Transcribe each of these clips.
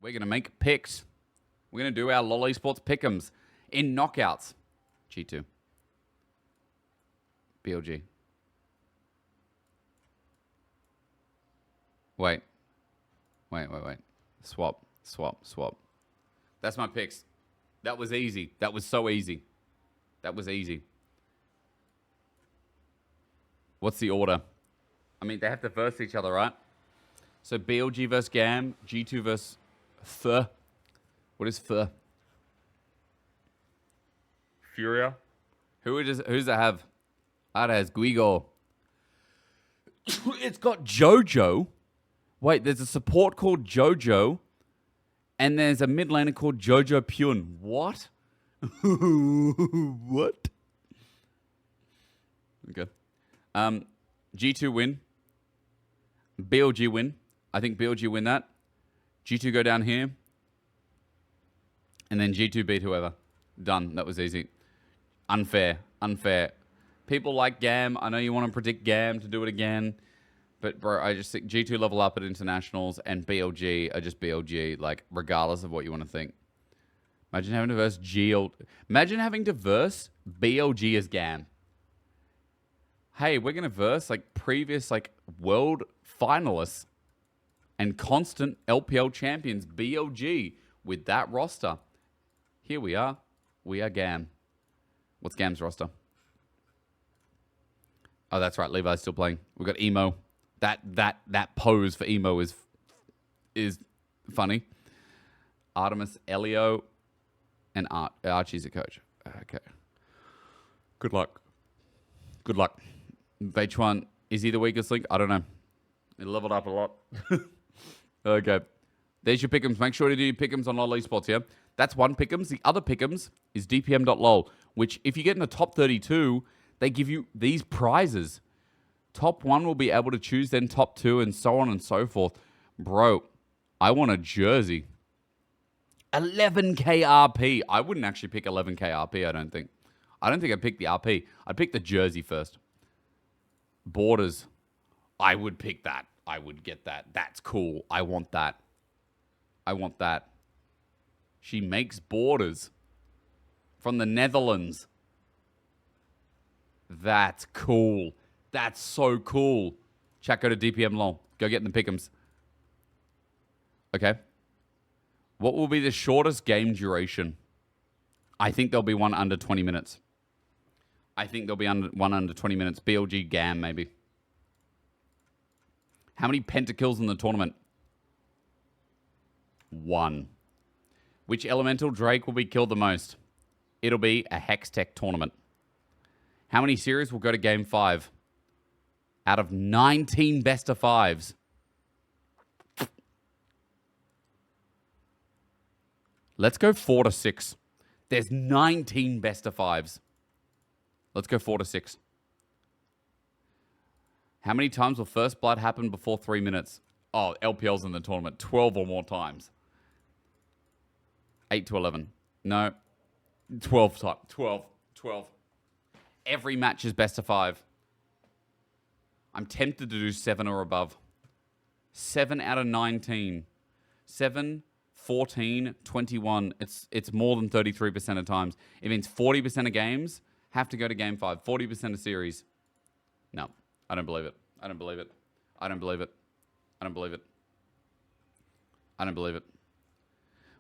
We're going to make picks. We're going to do our LoLEsports Pickems in knockouts. G2. BLG. Wait. Swap. That's my picks. That was easy. That was so easy. That was easy. What's the order? I mean, they have to verse each other, right? So BLG versus Gam, G2 versus Th. What is Th? Furia. Who's that have? That has Guigo. It's got Jojo. Wait, there's a support called Jojo. And there's a mid laner called Jojo Pyun. What? What? Okay. G2 win. BLG win. I think BLG win that. G2 go down here. And then G2 beat whoever. Done. That was easy. Unfair. People like Gam. I know you want to predict Gam to do it again. But, bro, I just think G2 level up at internationals and BLG are just BLG, like, regardless of what you want to think. Imagine having to verse Imagine having to verse BLG as Gam. Hey, we're going to verse, like, previous, like, world finalists and constant LPL champions, BLG, with that roster. Here we are. We are Gam. What's Gam's roster? Oh, that's right. Levi's still playing. We've got Emo. That pose for Emo is funny. Artemis, Elio, and Archie's a coach. Okay. Good luck. Veichuan, is he the weakest link? I don't know. He leveled up a lot. Okay. There's your Pickems. Make sure to do your Pickems on LoLEsports, yeah? That's one Pickems. The other Pickems is DPM.LOL, which if you get in the top 32, they give you these prizes. Top 1 will be able to choose, then top 2, and so on and so forth. Bro, I want a jersey. 11k RP. I wouldn't actually pick 11k RP, I don't think. I don't think I'd pick the RP. I'd pick the jersey first. Borders. I would pick that. I would get that. That's cool. I want that. She makes borders. From the Netherlands. That's cool. That's so cool. Chat, go to DPM.LOL. Go get in the Pickems. Okay. What will be the shortest game duration? I think there'll be one under 20 minutes. One under 20 minutes. BLG Gam, maybe. How many pentakills in the tournament? 1. Which elemental Drake will be killed the most? It'll be a Hextech tournament. How many series will go to Game 5? Out of 19 best of 5s. Let's go 4 to 6. There's 19 best of 5s. Let's go 4 to 6. How many times will first blood happen before 3 minutes? Oh, LPL's in the tournament. 12 or more times. 8 to 11. No. 12 times. 12. Every match is best of 5. I'm tempted to do 7 or above. 7 out of 19. 7, 14, 21. It's more than 33% of times. It means 40% of games have to go to Game 5. 40% of series. No, I don't believe it. I don't believe it.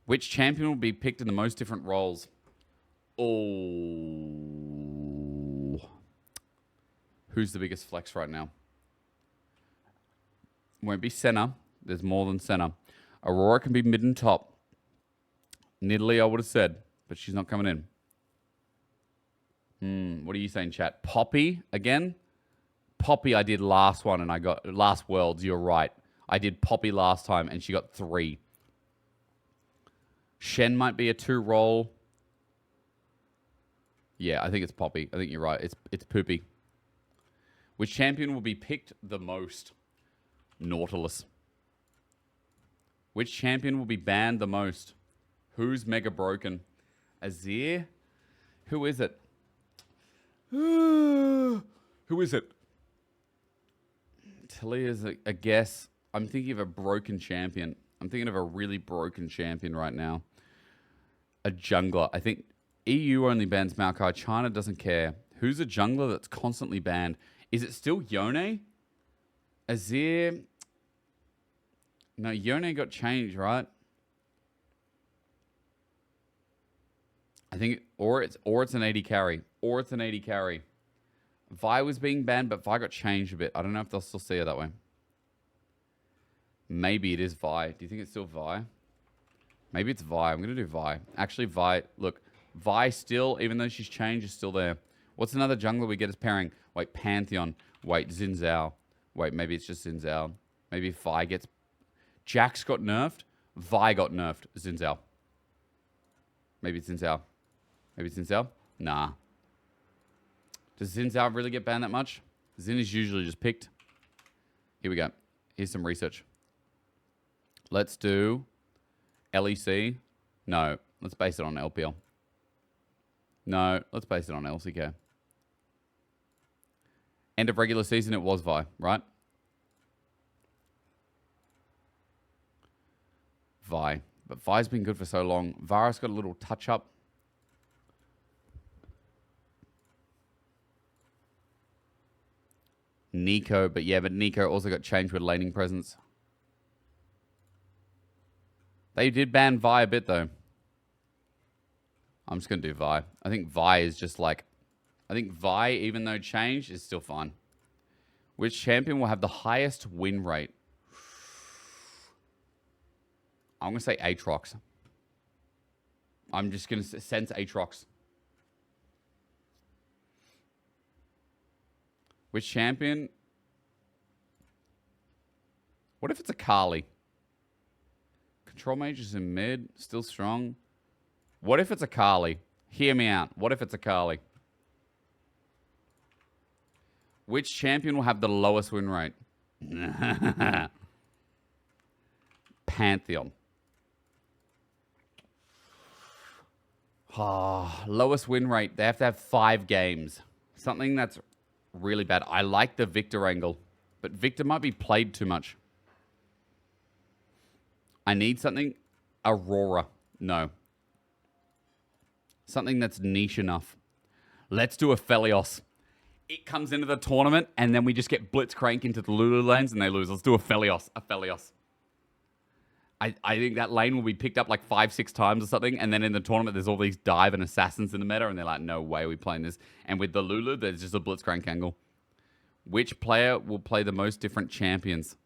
Which champion will be picked in the most different roles? Oh. Who's the biggest flex right now? Won't be Senna. There's more than Senna. Aurora can be mid and top. Nidalee, I would have said, but she's not coming in. What are you saying, chat? Poppy again? Poppy I did last one and I got... Last Worlds, you're right. I did Poppy last time and she got 3. Shen might be a 2 role. Yeah, I think it's Poppy. I think you're right. It's Poopy. Which champion will be picked the most? Nautilus. Which champion will be banned the most? Who's mega broken? Azir? Who is it? Who is it? Talia's a guess. I'm thinking of a broken champion. I'm thinking of a really broken champion right now. A jungler. I think EU only bans Maokai. China doesn't care. Who's a jungler that's constantly banned? Is it still Yone? Azir? No, Yone got changed, right? I think, or it's an 80 carry. Or it's an 80 carry. Vi was being banned, but Vi got changed a bit. I don't know if they'll still see it that way. Maybe it is Vi. Do you think it's still Vi? Maybe it's Vi. I'm going to do Vi. Actually, Vi, look, Vi still, even though she's changed, is still there. What's another jungler we get as pairing? Wait, Pantheon. Wait, Xin Zhao. Wait, maybe it's just Xin Zhao. Maybe Vi gets... Jax got nerfed. Vi got nerfed. Xin Zhao. Maybe it's Xin Zhao. Maybe it's Xin Zhao? Nah. Does Xin Zhao really get banned that much? Xin is usually just picked. Here we go. Here's some research. Let's do LEC. No, let's base it on LPL. No, let's base it on LCK. End of regular season, it was Vi, right? Vi. But Vi's been good for so long. Varus got a little touch-up. Nico, but yeah, but Nico also got changed with laning presence. They did ban Vi a bit, though. I'm just going to do Vi. I think Vi is just like... I think Vi, even though changed, is still fine. Which champion will have the highest win rate? I'm going to say Aatrox. I'm just going to sense Aatrox. Which champion? What if it's a Kali? Control Mage is in mid, still strong. What if it's a Kali? Hear me out. What if it's a Kali? Which champion will have the lowest win rate? Pantheon. Oh, lowest win rate. They have to have 5 games. Something that's really bad. I like the Victor angle, but Victor might be played too much. I need something. Aurora. No. Something that's niche enough. Let's do a Felios. It comes into the tournament, and then we just get blitzcrank into the Lulu lanes, and they lose. Let's do a Felios. A Felios. I think that lane will be picked up like 5-6 times or something, and then in the tournament, there's all these dive and assassins in the meta, and they're like, no way are we playing this. And with the Lulu, there's just a blitzcrank angle. Which player will play the most different champions?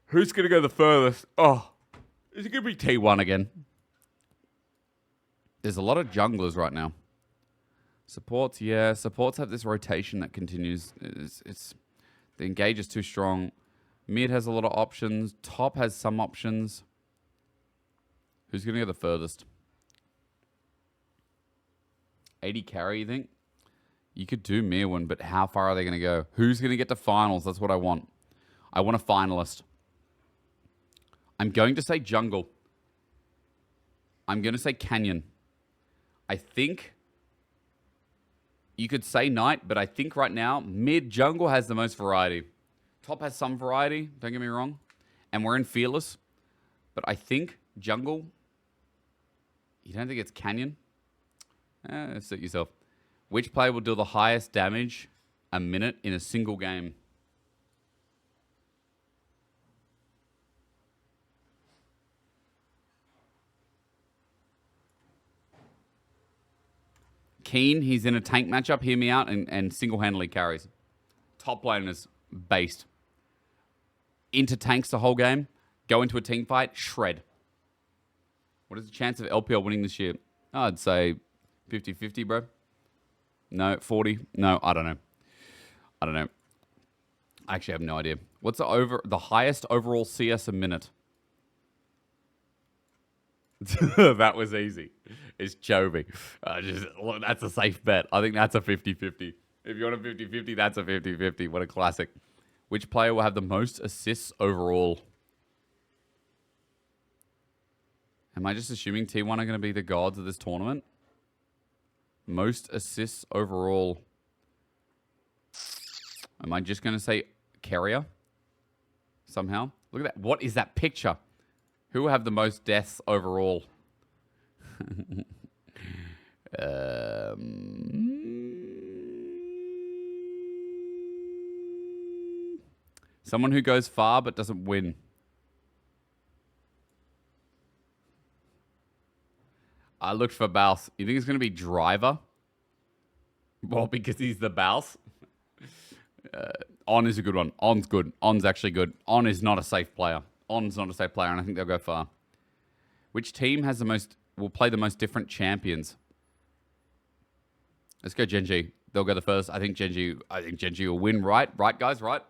Who's going to go the furthest? Oh, is it going to be T1 again? There's a lot of junglers right now. Supports, yeah. Supports have this rotation that continues. The engage is too strong. Mid has a lot of options. Top has some options. Who's going to go the furthest? 80 carry, you think? You could do Mirwin, but how far are they going to go? Who's going to get to finals? That's what I want. I want a finalist. I'm going to say jungle. I'm going to say canyon. I think you could say knight, but I think right now mid jungle has the most variety. Top has some variety, don't get me wrong. And we're in fearless. But I think jungle, you don't think it's canyon? Suit yourself. Which player will deal the highest damage a minute in a single game? Keen, he's in a tank matchup, hear me out, and single-handedly carries. Top lane is based. Into tanks the whole game, go into a team fight, shred. What is the chance of LPL winning this year? I'd say 50-50, bro. No, 40? No, I don't know. I actually have no idea. What's the highest overall CS a minute? That was easy. It's Chovy. That's a safe bet. I think that's a 50-50. If you want a 50-50, that's a 50-50. What a classic. Which player will have the most assists overall? Am I just assuming T1 are going to be the gods of this tournament? Most assists overall. Am I just going to say carrier? Somehow? Look at that. What is that picture? Who will have the most deaths overall? Someone who goes far but doesn't win. I looked for Baus. You think it's going to be Driver? Well, because he's the Baus. On is a good one. On's good. On's actually good. On is not a safe player. On's not a safe player, and I think they'll go far. Which team has the most? Will play the most different champions? Let's go Gen G. They'll go the first. I think Gen G will win. Right, guys. Right.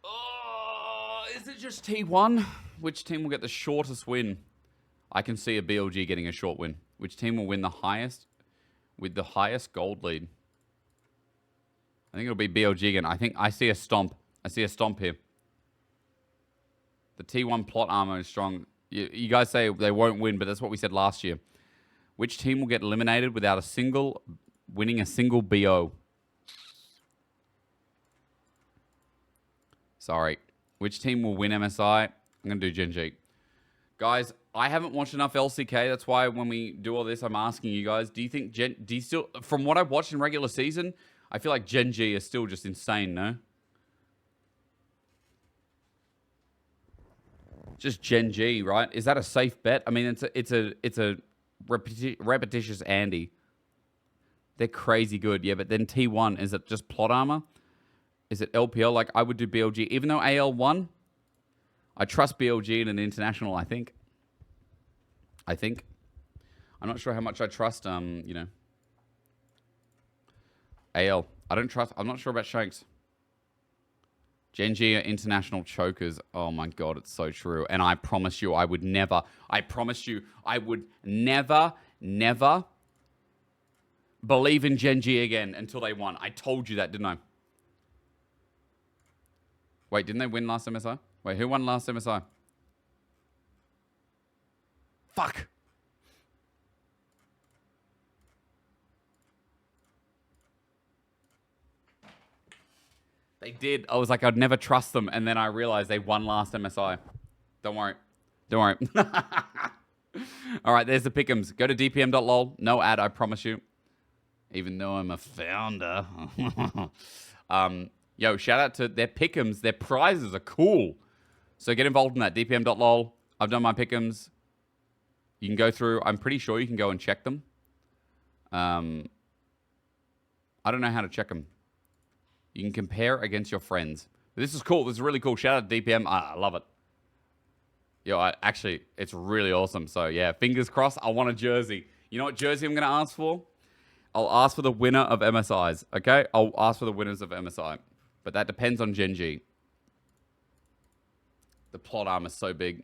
Oh, is it just T1? Which team will get the shortest win? I can see a BLG getting a short win. Which team will win the highest with the highest gold lead? I think it'll be BLG again. I see a stomp. I see a stomp here. The T1 plot armor is strong. You guys say they won't win, but that's what we said last year. Which team will get eliminated without winning a single BO? Sorry. Which team will win MSI? I'm going to do Gen G. Guys, I haven't watched enough LCK. That's why when we do all this, I'm asking you guys, do you think do you still, from what I've watched in regular season, I feel like Gen G is still just insane, no? Just Gen G, right? Is that a safe bet? I mean, it's a repetitious Andy. They're crazy good, yeah. But then T1, is it just plot armor? Is it LPL? Like I would do BLG, even though AL won. I trust BLG in an international. I think. I'm not sure how much I trust. You know. AL. I don't trust. I'm not sure about Shanks. Gen G are international chokers. Oh my God, it's so true. And I promise you, I would never believe in Gen G again until they won. I told you that, didn't I? Wait, didn't they win last MSI? Wait, who won last MSI? Fuck. They did. I was like, I'd never trust them. And then I realized they won last MSI. Don't worry. All right, there's the Pickems. Go to DPM.LOL. No ad, I promise you. Even though I'm a founder. Yo, shout out to their Pickems. Their prizes are cool. So get involved in that. DPM.LOL. I've done my Pickems. You can go through. I'm pretty sure you can go and check them. I don't know how to check them. You can compare against your friends. This is cool. This is really cool. Shout out to DPM. I love it. Yo, actually, it's really awesome. So, yeah, fingers crossed. I want a jersey. You know what jersey I'm going to ask for? I'll ask for the winner of MSIs, okay? I'll ask for the winners of MSI. But that depends on Gen G. The plot armor is so big.